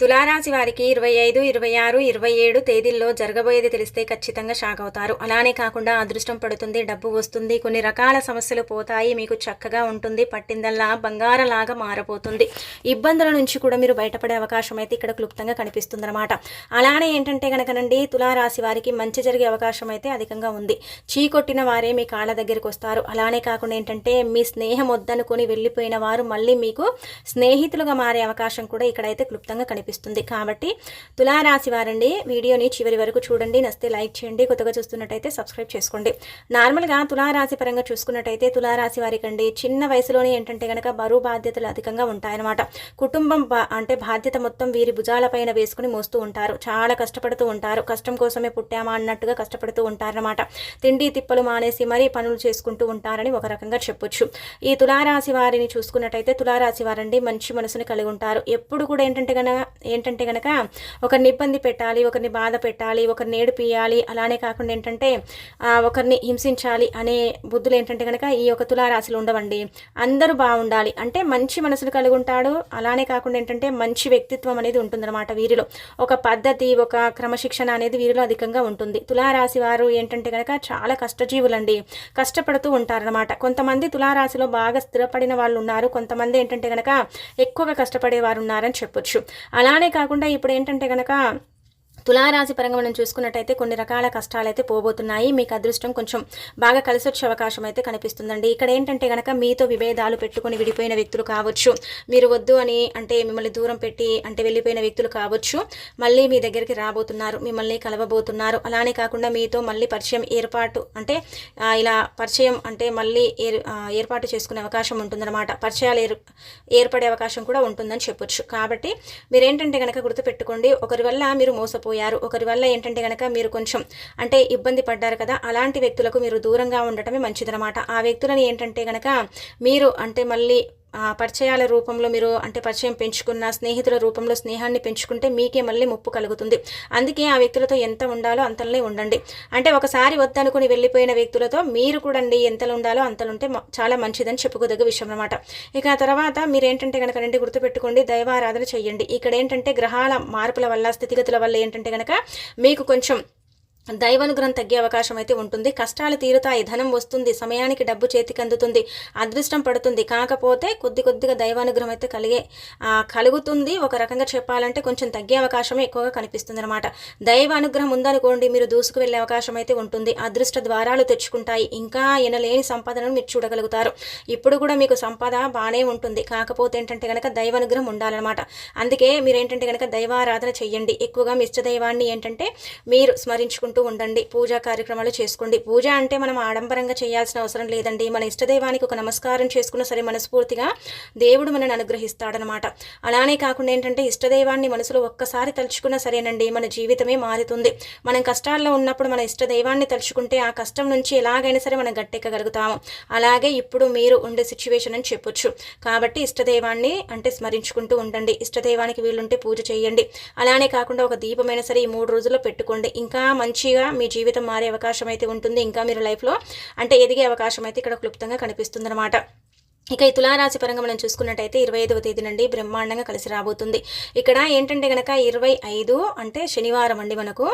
తులారాశి వారికి 25, 26, 27 తేదీల్లో జరగబోయేది తెలిస్తే ఖచ్చితంగా షాక్ అవుతారు. అలానే కాకుండా అదృష్టం పడుతుంది, డబ్బు వస్తుంది, కొన్ని రకాల సమస్యలు పోతాయి, మీకు చక్కగా ఉంటుంది, పట్టిందల్లా బంగారంలాగా మారబోతుంది. ఇబ్బందుల నుంచి కూడా మీరు బయటపడే అవకాశం అయితే ఇక్కడ క్లుప్తంగా కనిపిస్తుందన్నమాట. అలానే ఏంటంటే గనకనండి తులారాశి వారికి మంచి జరిగే అవకాశం అయితే అధికంగా ఉంది. చీకొట్టిన వారే మీ కాళ్ళ దగ్గరికి వస్తారు. అలానే కాకుండా ఏంటంటే మీ స్నేహం వద్దనుకొని వెళ్ళిపోయిన వారు మళ్ళీ మీకు స్నేహితులుగా మారే అవకాశం కూడా ఇక్కడైతే క్లుప్తంగా కనిపిస్తుంది. కాబట్టి తులారాశి వారండి వీడియోని చివరి వరకు చూడండి, నచ్చితే లైక్ చేయండి, కొత్తగా చూస్తున్నట్టయితే సబ్స్క్రైబ్ చేసుకోండి. నార్మల్గా తులారాశి పరంగా చూసుకున్నట్టయితే తులారాశి వారికి అండి చిన్న వయసులోనే ఏంటంటే కనుక బరువు బాధ్యతలు అధికంగా ఉంటాయన్నమాట. కుటుంబం అంటే బాధ్యత మొత్తం వీరి భుజాలపైన వేసుకుని మోస్తూ ఉంటారు. చాలా కష్టపడుతూ ఉంటారు. కష్టం కోసమే పుట్టామా అన్నట్టుగా కష్టపడుతూ ఉంటారన్నమాట. తిండి తిప్పలు మానేసి మరీ పనులు చేసుకుంటూ ఉంటారని ఒక రకంగా చెప్పొచ్చు. ఈ తులారాశి వారిని చూసుకున్నట్టయితే తులారాశి వారండి మంచి మనసుని కలిగి ఉంటారు. ఎప్పుడు కూడా ఏంటంటే గనక ఒకరిని ఇబ్బంది పెట్టాలి, ఒకరిని బాధ పెట్టాలి, ఒకరిని ఏడిపియాలి, అలానే కాకుండా ఏంటంటే ఒకరిని హింసించాలి అనే బుద్ధులు ఏంటంటే కనుక ఈ యొక్క తులారాశిలో ఉండవండి. అందరూ బాగుండాలి అంటే మంచి మనసును కలిగి ఉంటాడు. అలానే కాకుండా ఏంటంటే మంచి వ్యక్తిత్వం అనేది ఉంటుందన్నమాట. వీరిలో ఒక పద్ధతి, ఒక క్రమశిక్షణ అనేది వీరిలో అధికంగా ఉంటుంది. తులారాశి వారు ఏంటంటే కనుక చాలా కష్టజీవులండి, కష్టపడుతూ ఉంటారనమాట. కొంతమంది తులారాశిలో బాగా స్థిరపడిన వాళ్ళు ఉన్నారు, కొంతమంది ఏంటంటే కనుక ఎక్కువగా కష్టపడే వారు ఉన్నారని చెప్పొచ్చు. అలానే కాకుండా ఇప్పుడు ఏంటంటే కనుక తులారాశి పరంగా మనం చూసుకున్నట్టయితే కొన్ని రకాల కష్టాలు అయితే పోబోతున్నాయి. మీకు అదృష్టం కొంచెం బాగా కలిసి వచ్చే అవకాశం అయితే కనిపిస్తుందండి. ఇక్కడ ఏంటంటే కనుక మీతో విభేదాలు పెట్టుకుని విడిపోయిన వ్యక్తులు కావచ్చు, మీరు వద్దు అని అంటే మిమ్మల్ని దూరం పెట్టి అంటే వెళ్ళిపోయిన వ్యక్తులు కావచ్చు, మళ్ళీ మీ దగ్గరికి రాబోతున్నారు, మిమ్మల్ని కలవబోతున్నారు. అలానే కాకుండా మీతో మళ్ళీ పరిచయం ఏర్పాటు అంటే ఇలా పరిచయం అంటే మళ్ళీ ఏర్పాటు చేసుకునే అవకాశం ఉంటుందన్నమాట. పరిచయాలు ఏర్పడే అవకాశం కూడా ఉంటుందని చెప్పొచ్చు. కాబట్టి మీరేంటంటే కనుక గుర్తుపెట్టుకోండి, ఒకరి వల్ల మీరు మోసపోయారు, ఒకరి వల్ల ఏంటంటే కనుక మీరు కొంచెం అంటే ఇబ్బంది పడ్డారు కదా, అలాంటి వ్యక్తులకు మీరు దూరంగా ఉండటమే మంచిదన్నమాట. ఆ వ్యక్తులని ఏంటంటే కనుక మీరు అంటే మళ్ళీ పరిచయాల రూపంలో మీరు అంటే పరిచయం పెంచుకున్న స్నేహితుల రూపంలో స్నేహాన్ని పెంచుకుంటే మీకే మళ్ళీ ముప్పు కలుగుతుంది. అందుకే ఆ వ్యక్తులతో ఎంత ఉండాలో అంతలోనే ఉండండి. అంటే ఒకసారి వద్దనుకుని వెళ్ళిపోయిన వ్యక్తులతో మీరు కూడా అండి ఎంతలో ఉండాలో అంతలుంటే చాలా మంచిదని చెప్పుకోదగ్గ విషయం అనమాట. ఇక ఆ తర్వాత మీరేంటంటే కనుక రెండు గుర్తుపెట్టుకోండి, దైవారాధన చెయ్యండి. ఇక్కడ ఏంటంటే గ్రహాల మార్పుల వల్ల స్థితిగతుల వల్ల ఏంటంటే కనుక మీకు కొంచెం దైవానుగ్రహం తగ్గే అవకాశం అయితే ఉంటుంది. కష్టాలు తీరుతాయి, ధనం వస్తుంది, సమయానికి డబ్బు చేతికి అందుతుంది, అదృష్టం పడుతుంది. కాకపోతే కొద్దిగా దైవానుగ్రహం అయితే కలుగుతుంది. ఒక రకంగా చెప్పాలంటే కొంచెం తగ్గే అవకాశమే ఎక్కువగా కనిపిస్తుంది అనమాట. దైవ అనుగ్రహం ఉందనుకోండి, మీరు దూసుకు వెళ్ళే అవకాశం అయితే ఉంటుంది. అదృష్ట ద్వారాలు తెచ్చుకుంటాయి. ఇంకా ఎనలేని సంపదను మీరు చూడగలుగుతారు. ఇప్పుడు కూడా మీకు సంపద బాగానే ఉంటుంది. కాకపోతే ఏంటంటే కనుక దైవానుగ్రహం ఉండాలన్నమాట. అందుకే మీరేంటంటే కనుక దైవారాధన చెయ్యండి. ఎక్కువగా మీ ఇష్టదైవాన్ని ఏంటంటే మీరు స్మరించుకుంటూ ఉండండి. పూజా కార్యక్రమాలు చేసుకోండి. పూజ అంటే మనం ఆడంబరంగా చేయాల్సిన అవసరం లేదండి. మన ఇష్టదైవానికి ఒక నమస్కారం చేసుకున్న సరే మనస్ఫూర్తిగా దేవుడు మనని అనుగ్రహిస్తాడనమాట. అలానే కాకుండా ఏంటంటే ఇష్టదైవాన్ని మనసులో ఒక్కసారి తలుచుకున్నా సరేనండి మన జీవితమే మారుతుంది. మనం కష్టాల్లో ఉన్నప్పుడు మన ఇష్టదైవాన్ని తలుచుకుంటే ఆ కష్టం నుంచి ఎలాగైనా సరే మనం గట్టెక్కగలుగుతాము. అలాగే ఇప్పుడు మీరు ఉండే సిచ్యువేషన్ అని చెప్పొచ్చు. కాబట్టి ఇష్టదైవాన్ని అంటే స్మరించుకుంటూ ఉండండి. ఇష్టదైవానికి వీలుంటే పూజ చేయండి. అలానే కాకుండా ఒక దీపమైన సరే ఈ 3 రోజుల్లో పెట్టుకోండి. ఇంకా మంచిగా మీ జీవితం మారే అవకాశం అయితే ఉంటుంది. ఇంకా మీరు లైఫ్లో అంటే ఎదిగే అవకాశం అయితే ఇక్కడ క్లుప్తంగా కనిపిస్తుంది అనమాట. ఇక ఈ తులారాశి పరంగా మనం చూసుకున్నట్టయితే 25వ తేదీ నుండి బ్రహ్మాండంగా కలిసి రాబోతుంది. ఇక్కడ ఏంటంటే కనుక 25 అంటే శనివారం అండి. మనకు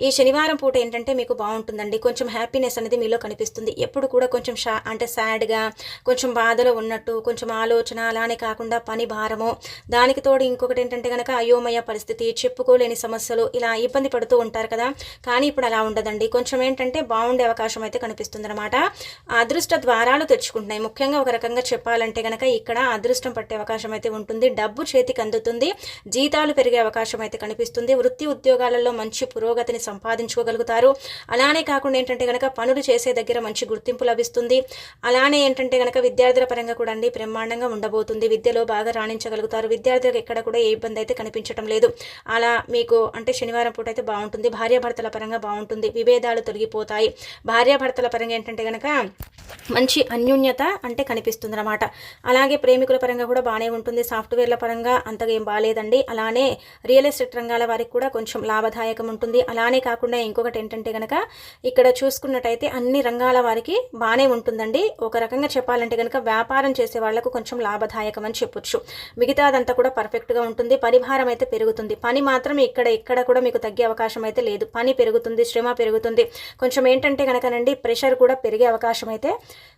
ఈ శనివారం పూట ఏంటంటే మీకు బాగుంటుందండి. కొంచెం హ్యాపీనెస్ అనేది మీలో కనిపిస్తుంది. ఎప్పుడు కూడా కొంచెం అంటే సాడ్గా కొంచెం బాధలో ఉన్నట్టు కొంచెం ఆలోచన, అలానే కాకుండా పని భారము, దానికి తోడు ఇంకొకటి ఏంటంటే కనుక అయోమయ పరిస్థితి, చెప్పుకోలేని సమస్యలు, ఇలా ఇబ్బంది పడుతూ ఉంటారు కదా. కానీ ఇప్పుడు అలా ఉండదండి. కొంచెం ఏంటంటే బాగుండే అవకాశం అయితే కనిపిస్తుంది అనమాట. అదృష్ట ద్వారాలు తెచ్చుకుంటున్నాయి. ముఖ్యంగా ఒక రకంగా చెప్పాలంటే కనుక ఇక్కడ అదృష్టం పట్టే అవకాశం అయితే ఉంటుంది. డబ్బు చేతికి అందుతుంది. జీతాలు పెరిగే అవకాశం అయితే కనిపిస్తుంది. వృత్తి ఉద్యోగాలలో మంచి పురోగతిని సంపాదించుకోగలుగుతారు. అలానే కాకుండా ఏంటంటే కనుక పనులు చేసే దగ్గర మంచి గుర్తింపు లభిస్తుంది. అలానే ఏంటంటే కనుక విద్యార్థుల పరంగా కూడా అండి బ్రహ్మాండంగా ఉండబోతుంది. విద్యలో బాగా రాణించగలుగుతారు. విద్యార్థులకు ఎక్కడ కూడా ఏ ఇబ్బంది అయితే కనిపించడం లేదు. అలా మీకు అంటే శనివారం పూట అయితే బాగుంటుంది. భార్యాభర్తల పరంగా బాగుంటుంది. విభేదాలు తొలగిపోతాయి. భార్యాభర్తల పరంగా ఏంటంటే కనుక మంచి అన్యోన్యత అంటే కనిపిస్తుంది అన్నమాట. ఉంటుందన్నమాట. అలాగే ప్రేమికుల పరంగా కూడా బాగానే ఉంటుంది. సాఫ్ట్వేర్ల పరంగా అంతగా ఏం బాగాలేదండి. అలానే రియల్ ఎస్టేట్ రంగాల వారికి కూడా కొంచెం లాభదాయకం ఉంటుంది. అలానే కాకుండా ఇంకొకటి ఏంటంటే కనుక ఇక్కడ చూసుకున్నట్టయితే అన్ని రంగాల వారికి బాగానే ఉంటుందండి. ఒక రకంగా చెప్పాలంటే కనుక వ్యాపారం చేసే వాళ్లకు కొంచెం లాభదాయకం అని చెప్పొచ్చు. మిగతాదంతా కూడా పర్ఫెక్ట్గా ఉంటుంది. పని భారం అయితే పెరుగుతుంది. పని మాత్రం ఇక్కడ కూడా మీకు తగ్గే అవకాశం అయితే లేదు. పని పెరుగుతుంది, శ్రమ పెరుగుతుంది. కొంచెం ఏంటంటే కనుకనండి ప్రెషర్ కూడా పెరిగే అవకాశం అయితే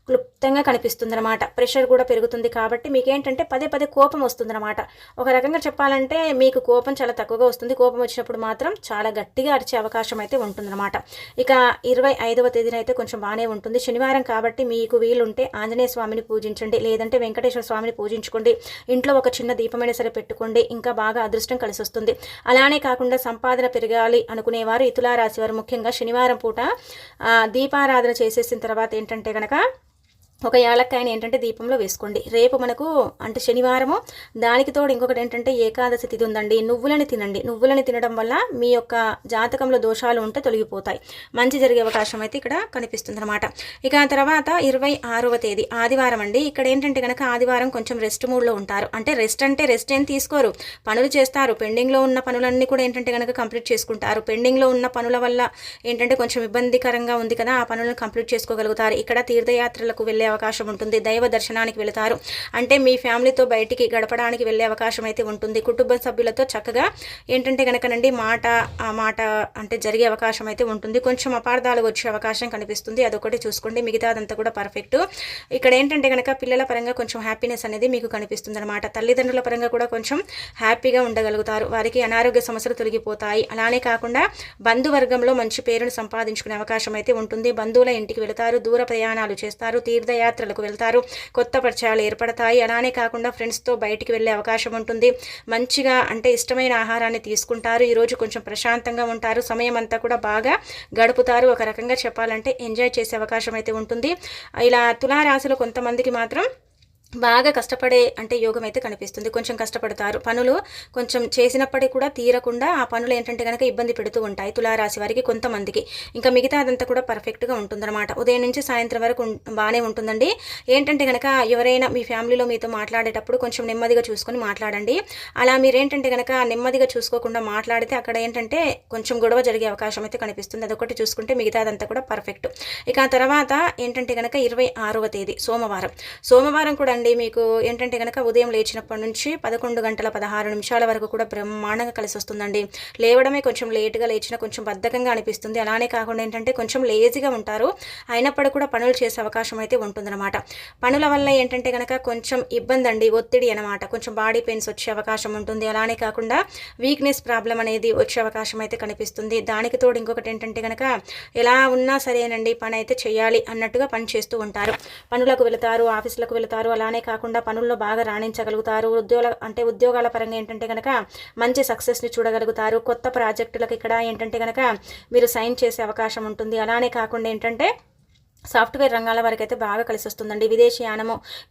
క్లుప్తంగా కనిపిస్తుంది అనమాట. ప్రెషర్ కూడా పెరుగుతుంది కాబట్టి మీకు ఏంటంటే పదే పదే కోపం వస్తుందన్నమాట. ఒక రకంగా చెప్పాలంటే మీకు కోపం చాలా తక్కువగా వస్తుంది. కోపం వచ్చినప్పుడు మాత్రం చాలా గట్టిగా అరిచే అవకాశం అయితే ఉంటుందన్నమాట. ఇక 25వ తేదీన అయితే కొంచెం బాగానే ఉంటుంది. శనివారం కాబట్టి మీకు వీలుంటే ఆంజనేయ స్వామిని పూజించండి, లేదంటే వెంకటేశ్వర స్వామిని పూజించుకోండి. ఇంట్లో ఒక చిన్న దీపమైన సరే పెట్టుకోండి, ఇంకా బాగా అదృష్టం కలిసి వస్తుంది. అలానే కాకుండా సంపాదన పెరగాలి అనుకునేవారు ఈ తులా రాశి వారు ముఖ్యంగా శనివారం పూట దీపారాధన చేసేసిన తర్వాత ఏంటంటే కనుక ఒక యాలక్కాయని ఏంటంటే దీపంలో వేసుకోండి. రేపు మనకు అంటే శనివారము, దానికి తోడు ఇంకొకటి ఏంటంటే ఏకాదశి తిథి ఉందండి. నువ్వులని తినండి. నువ్వులని తినడం వల్ల మీ యొక్క జాతకంలో దోషాలు ఉంటే తొలగిపోతాయి. మంచి జరిగే అవకాశం అయితే ఇక్కడ కనిపిస్తుంది అనమాట. ఇక తర్వాత 26వ తేదీ ఆదివారం అండి. ఇక్కడ ఏంటంటే కనుక ఆదివారం కొంచెం రెస్ట్ మూడ్లో ఉంటారు. అంటే రెస్ట్ ఏం తీసుకోరు, పనులు చేస్తారు. పెండింగ్లో ఉన్న పనులన్నీ కూడా ఏంటంటే కనుక కంప్లీట్ చేసుకుంటారు. పెండింగ్లో ఉన్న పనుల వల్ల ఏంటంటే కొంచెం ఇబ్బందికరంగా ఉంది కదా, ఆ పనులను కంప్లీట్ చేసుకోగలుగుతారు. ఇక్కడ తీర్థయాత్రలకు వెళ్ళే అవకాశం ఉంటుంది. దైవ దర్శనానికి వెళతారు. అంటే మీ ఫ్యామిలీతో బయటికి గడపడానికి వెళ్ళే అవకాశం అయితే ఉంటుంది. కుటుంబ సభ్యులతో చక్కగా ఏంటంటే కనుకనండి మాట అంటే జరిగే అవకాశం అయితే ఉంటుంది. కొంచెం అపార్థాలు వచ్చే అవకాశం కనిపిస్తుంది. అదొకటి చూసుకోండి. మిగతాదంతా కూడా పర్ఫెక్ట్. ఇక్కడ ఏంటంటే కనుక పిల్లల పరంగా కొంచెం హ్యాపీనెస్ అనేది మీకు కనిపిస్తుంది అనమాట. తల్లిదండ్రుల పరంగా కూడా కొంచెం హ్యాపీగా ఉండగలుగుతారు. వారికి అనారోగ్య సమస్యలు తొలగిపోతాయి. అలానే కాకుండా బంధువర్గంలో మంచి పేరును సంపాదించుకునే అవకాశం అయితే ఉంటుంది. బంధువుల ఇంటికి వెళతారు, దూర ప్రయాణాలు చేస్తారు, తీర్థయాత్రలకు వెళ్తారు, కొత్త పరిచయాలు ఏర్పడతాయి. అలానే కాకుండా ఫ్రెండ్స్తో బయటికి వెళ్ళే అవకాశం ఉంటుంది. మంచిగా అంటే ఇష్టమైన ఆహారాన్ని తీసుకుంటారు. ఈరోజు కొంచెం ప్రశాంతంగా ఉంటారు. సమయం అంతా కూడా బాగా గడుపుతారు. ఒక రకంగా చెప్పాలంటే ఎంజాయ్ చేసే అవకాశం అయితే ఉంటుంది. ఇలా తులారాశిలో కొంతమందికి మాత్రం బాగా కష్టపడే అంటే యోగం అయితే కనిపిస్తుంది. కొంచెం కష్టపడతారు. పనులు కొంచెం చేసినప్పటికీ కూడా తీరకుండా ఆ పనులు ఏంటంటే కనుక ఇబ్బంది పెడుతూ ఉంటాయి తులారాశి వారికి కొంతమందికి. ఇంకా మిగతా అదంతా కూడా పర్ఫెక్ట్గా ఉంటుందన్నమాట. ఉదయం నుంచి సాయంత్రం వరకు బాగానే ఉంటుందండి. ఏంటంటే కనుక ఎవరైనా మీ ఫ్యామిలీలో మీతో మాట్లాడేటప్పుడు కొంచెం నెమ్మదిగా చూసుకొని మాట్లాడండి. అలా మీరేంటంటే కనుక నెమ్మదిగా చూసుకోకుండా మాట్లాడితే అక్కడ ఏంటంటే కొంచెం గొడవ జరిగే అవకాశం అయితే కనిపిస్తుంది. అదొకటి చూసుకుంటే మిగతాదంతా కూడా పర్ఫెక్ట్. ఇక ఆ తర్వాత ఏంటంటే కనుక 26వ తేదీ సోమవారం కూడా అండి మీకు ఏంటంటే కనుక ఉదయం లేచినప్పటి నుంచి 11:16 వరకు కూడా బ్రహ్మాండంగా కలిసి వస్తుందండి. లేవడమే కొంచెం లేటుగా లేచిన కొంచెం బద్ధకంగా అనిపిస్తుంది. అలానే కాకుండా ఏంటంటే కొంచెం లేజీగా ఉంటారు. అయినప్పటికీ కూడా పనులు చేసే అవకాశం అయితే ఉంటుందన్నమాట. పనుల వల్ల ఏంటంటే కనుక కొంచెం ఇబ్బంది అండి, ఒత్తిడి అనమాట. కొంచెం బాడీ పెయిన్స్ వచ్చే అవకాశం ఉంటుంది. అలానే కాకుండా వీక్నెస్ ప్రాబ్లం అనేది వచ్చే అవకాశం అయితే కనిపిస్తుంది. దానికి తోడు ఇంకొకటి ఏంటంటే కనుక ఎలా ఉన్నా సరేనండి పని అయితే చేయాలి అన్నట్టుగా పని చేస్తూ ఉంటారు. పనులకు వెళతారు, ఆఫీసులకు వెళతారు. అలానే కాకుండా పనుల్లో బాగా రాణించగలుగుతారు. ఉద్యోగాల పరంగా ఏంటంటే కనుక మంచి సక్సెస్ని చూడగలుగుతారు. కొత్త ప్రాజెక్టులకు ఇక్కడ ఏంటంటే కనుక మీరు సైన్ చేసే అవకాశం ఉంటుంది. అలానే కాకుండా ఏంటంటే సాఫ్ట్వేర్ రంగాల వరకు అయితే బాగా కలిసి వస్తుందండి.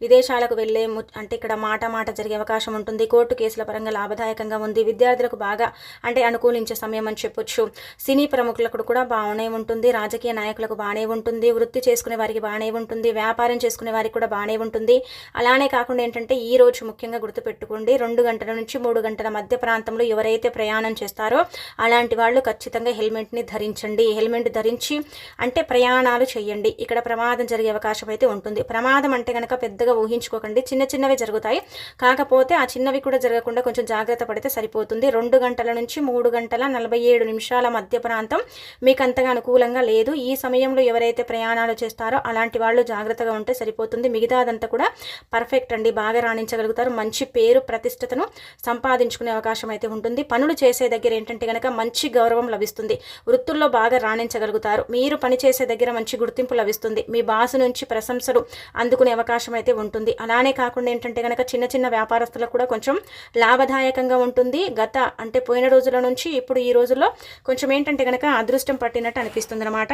విదేశాలకు వెళ్ళే అంటే ఇక్కడ మాట జరిగే అవకాశం ఉంటుంది. కోర్టు కేసుల పరంగా లాభదాయకంగా ఉంది. విద్యార్థులకు బాగా అంటే అనుకూలించే సమయం అని చెప్పొచ్చు. సినీ ప్రముఖులకు కూడా బాగానే ఉంటుంది. రాజకీయ నాయకులకు బాగానే ఉంటుంది. వృత్తి చేసుకునే వారికి బాగానే ఉంటుంది. వ్యాపారం చేసుకునే వారికి కూడా బాగానే ఉంటుంది. అలానే కాకుండా ఏంటంటే ఈ రోజు ముఖ్యంగా గుర్తుపెట్టుకోండి, 2 గంటల నుంచి 3 గంటల మధ్య ప్రాంతంలో ఎవరైతే ప్రయాణం చేస్తారో అలాంటి వాళ్ళు ఖచ్చితంగా హెల్మెట్ని ధరించండి. హెల్మెట్ ధరించి అంటే ప్రయాణాలు చేయండి. ఇక్కడ ప్రమాదం జరిగే అవకాశం అయితే ఉంటుంది. ప్రమాదం అంటే కనుక పెద్దగా ఊహించుకోకండి, చిన్నవే జరుగుతాయి. కాకపోతే ఆ చిన్నవి కూడా జరగకుండా కొంచెం జాగ్రత్త పడితే సరిపోతుంది. 2 గంటల నుంచి 3:47 మధ్య ప్రాంతం మీకు అంతగా అనుకూలంగా లేదు. ఈ సమయంలో ఎవరైతే ప్రయాణాలు చేస్తారో అలాంటి వాళ్ళు జాగ్రత్తగా ఉంటే సరిపోతుంది. మిగతాదంతా కూడా పర్ఫెక్ట్ అండి. బాగా రాణించగలుగుతారు. మంచి పేరు ప్రతిష్టతను సంపాదించుకునే అవకాశం అయితే ఉంటుంది. పనులు చేసే దగ్గర ఏంటంటే కనుక మంచి గౌరవం లభిస్తుంది. వృత్తుల్లో బాగా రాణించగలుగుతారు. మీరు పనిచేసే దగ్గర మంచి గుర్తింపు లభిస్తుంది. మీ బాస్ నుంచి ప్రశంసలు అందుకునే అవకాశం అయితే ఉంటుంది. అలానే కాకుండా ఏంటంటే కనుక చిన్న వ్యాపారస్తులకు కూడా కొంచెం లాభదాయకంగా ఉంటుంది. పోయిన రోజుల నుంచి ఇప్పుడు ఈ రోజుల్లో కొంచెం ఏంటంటే కనుక అదృష్టం పట్టినట్టు అనిపిస్తుంది అనమాట.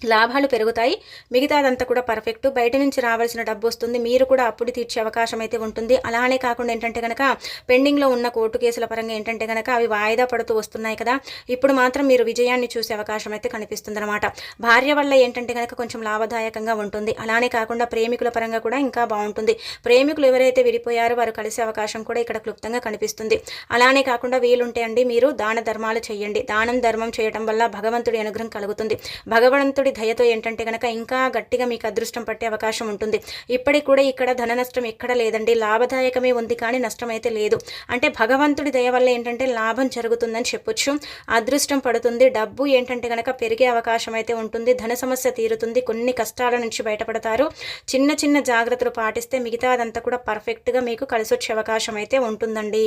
లాభాలు పెరుగుతాయి. మిగతాదంతా కూడా పర్ఫెక్ట్. బయట నుంచి రావాల్సిన డబ్బు వస్తుంది. మీరు కూడా అప్పులు తీర్చే అవకాశం అయితే ఉంటుంది. అలానే కాకుండా ఏంటంటే గనక పెండింగ్‌లో ఉన్న కోర్టు కేసుల పరంగా ఏంటంటే గనక అవి వాయిదా పడుతూ వస్తున్నాయి కదా! ఇప్పుడు మాత్రం మీరు విజయాన్ని చూసే అవకాశం అయితే కనిపిస్తుందనమాట. భార్య వల్ల ఏంటంటే గనక కొంచెం లాభదాయకంగా ఉంటుంది. అలానే కాకుండా ప్రేమికుల పరంగా కూడా ఇంకా బావుంటుంది. ప్రేమికులు ఎవరైతే విడిపోయారో వారు కలిసే అవకాశం కూడా ఇక్కడ క్లుప్తంగా కనిపిస్తుంది. అలానే కాకుండా వీలుంటే అండి మీరు దాన ధర్మాలు చేయండి. దానం ధర్మం చేయడం వల్ల భగవంతుడి అనుగ్రహం కలుగుతుంది. భగవంతుడి దయతో ఏంటంటే గనక ఇంకా గట్టిగా మీకు అదృష్టం పట్టే అవకాశం ఉంటుంది. ఇప్పటికి కూడా ఇక్కడ ధన నష్టం ఎక్కడ లేదండి. లాభదాయకమే ఉంది కానీ నష్టం అయితే లేదు. అంటే భగవంతుడి దయ వల్ల ఏంటంటే లాభం జరుగుతుందని చెప్పొచ్చు. అదృష్టం పడుతుంది. డబ్బు ఏంటంటే గనక పెరిగే అవకాశం అయితే ఉంటుంది. ధన సమస్య తీరుతుంది. కొన్ని కష్టాల నుంచి బయటపడతారు. చిన్న చిన్న జాగ్రత్తలు పాటిస్తే మిగతాదంతా కూడా పర్ఫెక్ట్గా మీకు కలిసొచ్చే అవకాశం అయితే ఉంటుందండి.